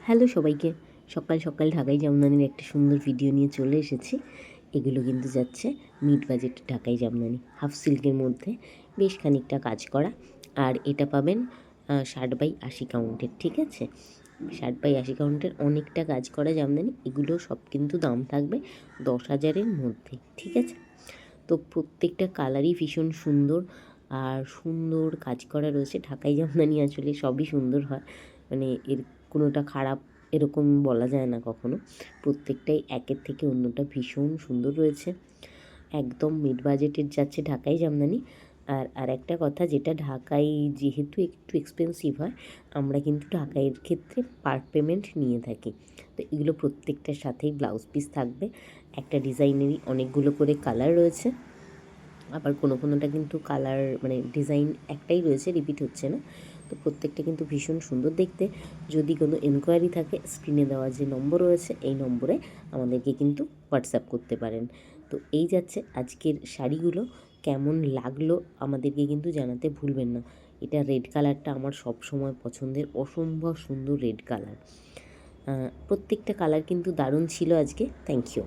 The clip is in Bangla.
হ্যালো সবাইকে, সকাল সকাল ঢাকাই জামদানির একটা সুন্দর ভিডিও নিয়ে চলে এসেছি। এগুলো কিন্তু যাচ্ছে মিড বাজেট ঢাকাই জামদানি হাফ সিল্কের মধ্যে বেশ খানিকটা কাজ করা। আর এটা পাবেন 60/80 কাউন্টের, ঠিক আছে? 60/80 কাউন্টের অনেকটা কাজ করা জামদানি। এগুলো সব কিন্তু দাম থাকবে 10,000-এর মধ্যে, ঠিক আছে? তো প্রত্যেকটা কালারই ভীষণ সুন্দর আর সুন্দর কাজ করা রয়েছে। ঢাকাই জামদানি আসলে সবই সুন্দর হয়, মানে এর কোনোটা খারাপ এরকম বলা যায় না কখনো। প্রত্যেকটাই একের থেকে অন্যটা ভীষণ সুন্দর রয়েছে। একদম মিড বাজেটের যাচ্ছে ঢাকাই জামদানি। আর একটা কথা, যেটা ঢাকাই যেহেতু একটু এক্সপেন্সিভ হয়, আমরা কিন্তু ঢাকাইয়ের ক্ষেত্রে পার্ট পেমেন্ট নিয়ে থাকি। তো এগুলো প্রত্যেকটার সাথেই ব্লাউজ পিস থাকবে। একটা ডিজাইনেরই অনেকগুলো করে কালার রয়েছে, আবার কোনোটা কিন্তু কালার মানে ডিজাইন একটাই রয়েছে, রিপিট হচ্ছে না। তো প্রত্যেকটা কিন্তু ভীষণ সুন্দর দেখতে। যদি কোনো এনকোয়ারি থাকে, স্ক্রিনে দেওয়া যে নম্বর রয়েছে এই নম্বরে আমাদেরকে কিন্তু হোয়াটসঅ্যাপ করতে পারেন। তো এই যাচ্ছে আজকের শাড়িগুলো। কেমন লাগলো আমাদেরকে কিন্তু জানাতে ভুলবেন না। এটা রেড কালারটা আমার সব সময় পছন্দের, অসম্ভব সুন্দর রেড কালার। প্রত্যেকটা কালার কিন্তু দারুণ ছিল আজকে। Thank you.